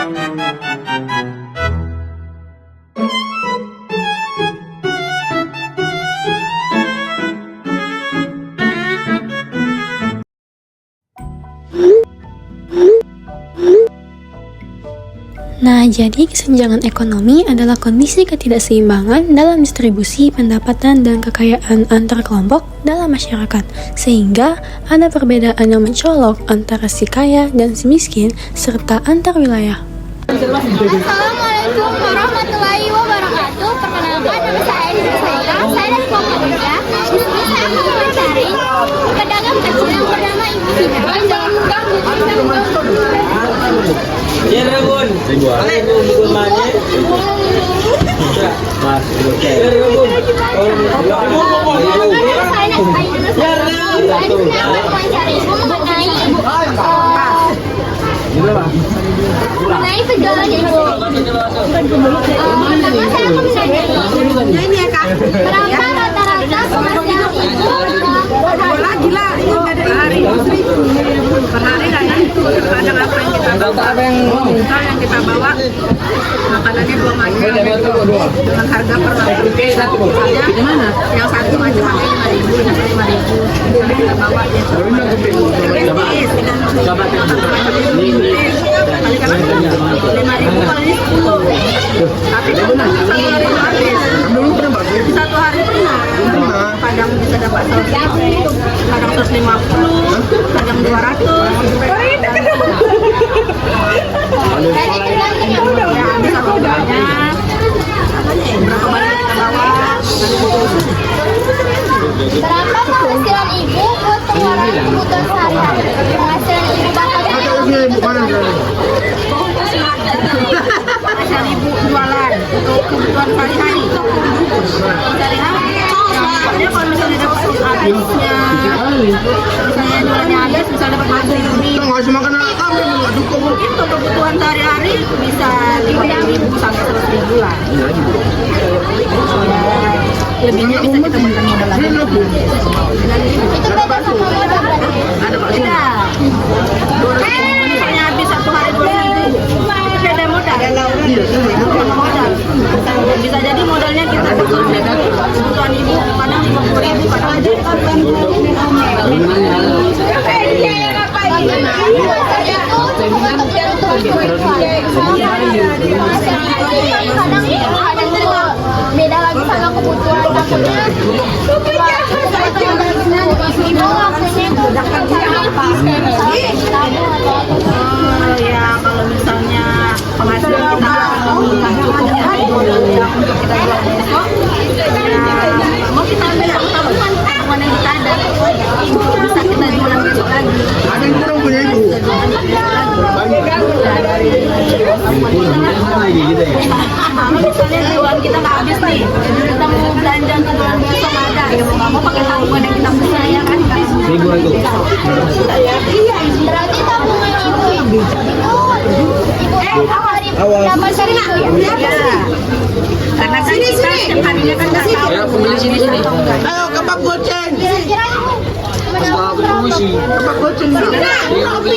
Nah, jadi kesenjangan ekonomi adalah kondisi ketidakseimbangan dalam distribusi pendapatan dan kekayaan antar kelompok dalam masyarakat, sehingga ada perbedaan yang mencolok antara si kaya dan si miskin, serta antar wilayah. Assalamualaikum warahmatullahi wabarakatuh. Perkenalkan, nama saya Nisa Saika. Saya dari kelompok 3. Di sini saya akan mencari pedagang kecil yang bernama Ibu Sina. Jangan mengganggu. Ya, Rabun. Rabun mana? Mas, oke. Rabun. Saya akan mencari Ibu mengenai mengenai penjualan Ibu. Pertama saya akan menanyakan berapa rata-rata penghasilan Ibu per hari? Per hari kadang itu terkadang apa yang kita bawa, misal yang kita bawa makanannya 2 macam dengan harga per macam. Misalnya yang satu macam-macam 5.000, yang satu 5.000, yang kita bawa ya. Kalau ini 10, tapi satu hari pernah, kadang bisa dapat 100.000, kadang 150, kadang 200. Bisa modalnya, berapa banyak kita bawa. Berapa penghasilan Ibu buat pengeluaran kebutuhan sehari-hari? Penghasilan Ibu Penghasilan Ibu jualan untuk kebutuhan sehari-hari. Pokoknya kalau misalnya dapat habisnya, misalnya jualannya habis, misalnya dapat 5.000 lebih. Mungkin untuk kebutuhan sehari-hari bisa 5.000 sampai 100.000 lah. Lebihnya bisa kita berikan modal lagi. itu beda sama modal berarti? Beda. Misalnya habis satu hari 2.000, itu beda modal. Modal. Bisa jadi modalnya kita kebutuhan Ibu kadang 50.000, kadang aja 40.000. Kadang juga beda lagi sama kebutuhan takutnya Ibu maksudnya itu Ya kalau misalnya penghasilan kita nggak cukup yang untuk kita jual besok, ya mau kita ambil yang tabungan yang kita ada, bisa kita jualan besok lagi. Ada yang kurang punya Ibu? Misalnya jualan kita nggak habis nih, kita mau belanja ke bulan besok ada, ya mau nggak mau pakai tabungan yang kita punya ya kan? berarti tabungan Ibu dapat dari Karena kan kita setiap harinya kan nggak tahu. Ya, pembeli sini. Ayo kebab goceng. kira-kira mendapat berapa? Kebab goceng. Kadang 10.000,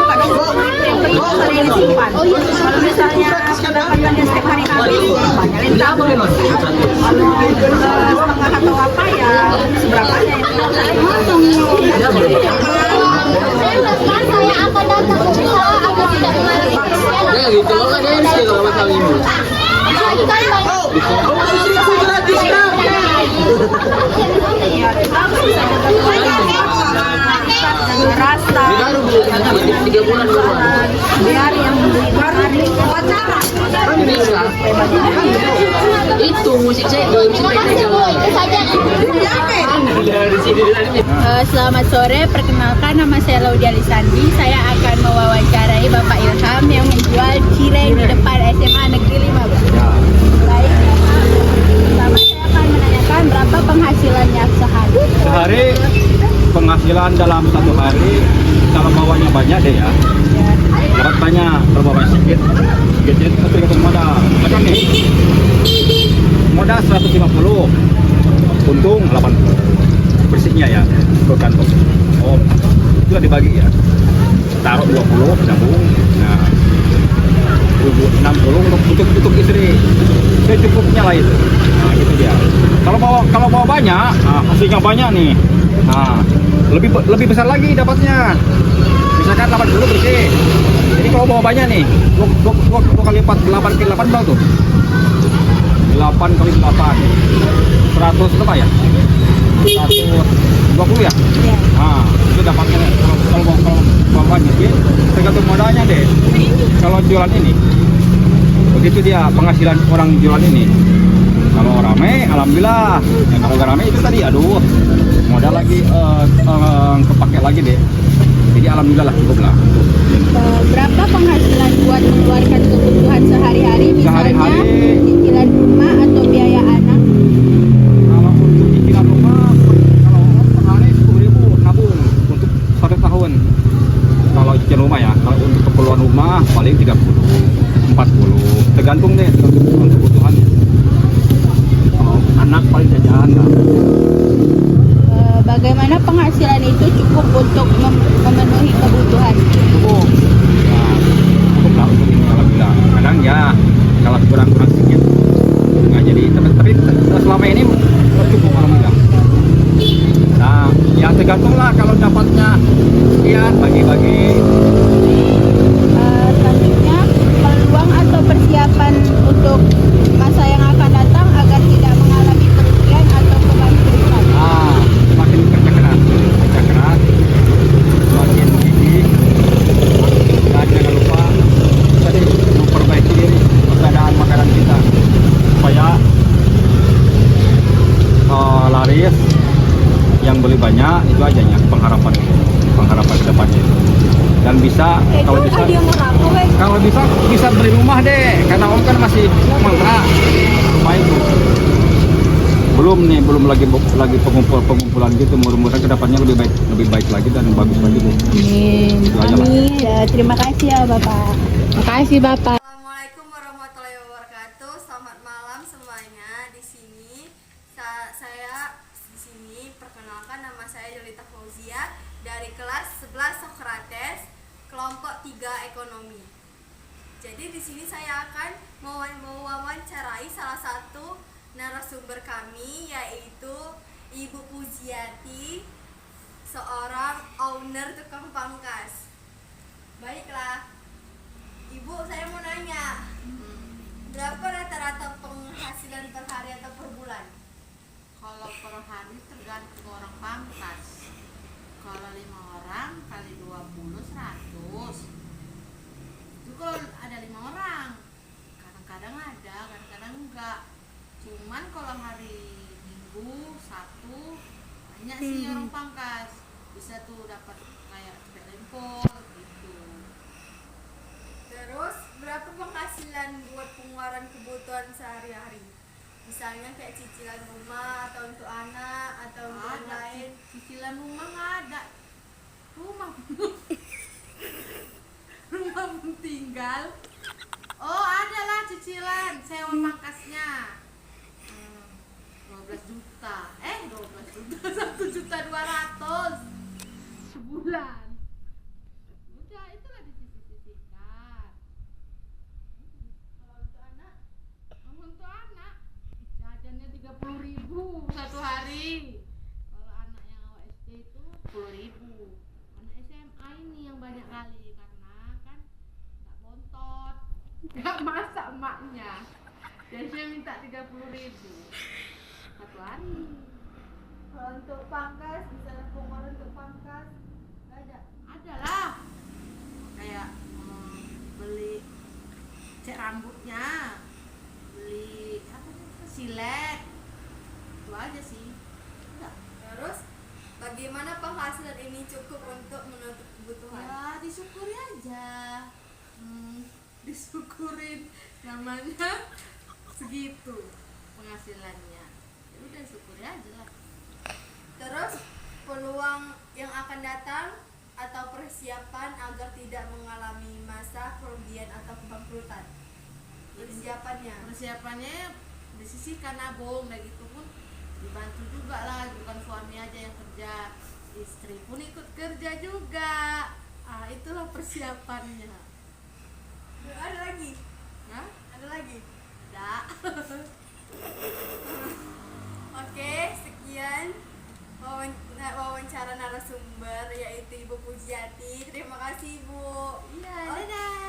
kadang 20.000, yang disimpan. Kalau misalnya pendapatannya setiap hari habis, banyak yang tabung. Kalau setengah atau apa ya, seberapanya itu. Sekarang saya akan datang ke usaha agar tidak mengalami kerugian. Ya gitu loh kan ya, sih kalau masalah Ibu. Lagi kan Rasa. 3 bulan keluar. Biar yang beli hari Bisa. Itu musik saya, musik saya jawab. itu saja. Dari sini dari. Selamat sore, perkenalkan nama saya Laudia Lisandi. Saya akan mewawancarai Bapak Ilham yang menjual cireng di depan SMA Negeri 15. Baik, pertama saya akan menanyakan berapa penghasilannya sehari. Sehari penghasilan dalam 1 hari kalau bawanya banyak deh ya. Dapat banyak, kalau bawa sedikit itu tergantung modal. Macam nih, modal 150, untung 80. Bersihnya ya, ke kantong. Oh, itu dibagi ya. Taruh 20, nabung. Nah, untuk istri secukupnya lah itu. Nah, gitu dia. Kalau bawa banyak, hasilnya banyak nih. Nah, lebih besar lagi dapatnya. Misalkan 80 bersih. Jadi kalau bawa banyak nih, 2 kali 4, 8 kali 8 berapa tuh? 8 kali 8. 100 berapa ya? 120 ya? Iya. Nah, itu dapatnya kalau banyak sih tergantung modalnya deh. Kalau jualan ini, begitu dia penghasilan orang jualan ini. Kalau rame, alhamdulillah. Ya, kalau nggak rame itu tadi, aduh, modal lagi kepake lagi deh. Jadi alhamdulillah lah, cukup lah. Berapa penghasilan buat mengeluarkan kebutuhan sehari-hari, misalnya Sehari-hari. cicilan rumah atau biaya anak? Kalau untuk cicilan rumah, kalau per hari 10.000 nabung untuk 1 tahun. Kalau cicilan rumah ya, kalau untuk keperluan rumah paling 30, 40, tergantung deh, tergantung kebutuhan. Kalau anak paling jajan lah. Bagaimana penghasilan itu cukup untuk memenuhi kebutuhan? Cukup. Nah, cukup lah untuk ini alhamdulillah. Kadang ya kalau kurang-kurang sedikit nggak jadi, tapi selama ini cukup alhamdulillah. Nah, ya tergantung lah kalau dapatnya sekian bagi-bagi. Selanjutnya, peluang atau persiapan untuk masa yang akan datang agar tidak mengalami kerugian atau kebangkrutan. Nah, semakin kerja keras, semakin gigih, dan jangan lupa tadi memperbaiki diri, keadaan makanan kita supaya laris, yang beli banyak, itu aja ya pengharapan ke depannya. Dan bisa kalau bisa beli rumah deh, karena om kan masih ngontrak rumah itu. Belum lagi pengumpulan gitu, mudah-mudahan kedepannya lebih baik lagi dan bagus lagi Bu. Amin. Itu aja lah. Amin. Ya, terima kasih ya Bapak. Makasih Bapak. Assalamualaikum warahmatullahi wabarakatuh. Selamat malam semuanya. Saya di sini perkenalkan, nama saya Yolita Fauzia dari kelas 11 Sokrates, kelompok 3 ekonomi. Jadi di sini saya akan mewawancarai salah satu narasumber kami, yaitu Ibu Pujiati, seorang owner tukang pangkas. Baiklah, Ibu, saya mau nanya, berapa rata-rata penghasilan per hari atau per bulan? Kalau per hari tergantung orang pangkas. Kalau 5 orang kali 20 100. Itu kalau ada 5 orang. Kadang-kadang ada, kadang-kadang enggak. Cuman kalau hari Minggu, Sabtu banyak sih orang pangkas. Bisa tuh dapat kayak cepet lempol gitu. Terus berapa penghasilan buat pengeluaran kebutuhan sehari-hari? Misalnya kayak cicilan rumah atau untuk anak atau untuk yang Ada lain. cicilan rumah nggak ada. Rumah rumah pun tinggal. Oh, adalah cicilan sewa pangkasnya. 12 juta. 12 juta. 1.200.000 sebulan. Udah, itulah disisihkan. Kalau untuk anak jajannya 30.000 satu hari. Kalau anak yang awal SD itu 10.000. Anak SMA ini yang banyak kali karena kan nggak bontot, nggak masak emaknya. Jadi dia minta 30.000 satu hari. Kalau untuk pangkas, misalnya pengeluaran untuk pangkas, nggak ada. Ada lah. Kayak beli cat rambutnya, beli apa tuh, silet, itu aja sih. Enggak. Terus bagaimana penghasilan ini cukup untuk menutup kebutuhan? Ya disyukuri aja. Disyukurin, namanya segitu penghasilannya. Ya udah syukuri aja lah. Terus peluang yang akan datang atau persiapan agar tidak mengalami masa kerugian atau kebangkrutan. Persiapannya disisihkan nabung, dan gitu pun dibantu juga lah, bukan suami aja yang kerja, istri pun ikut kerja juga. Itulah persiapannya. Ada lagi? ada. Oke, sekian wawancara narasumber yaitu Ibu Pujiati. Terima kasih, Bu. Iya, dadah.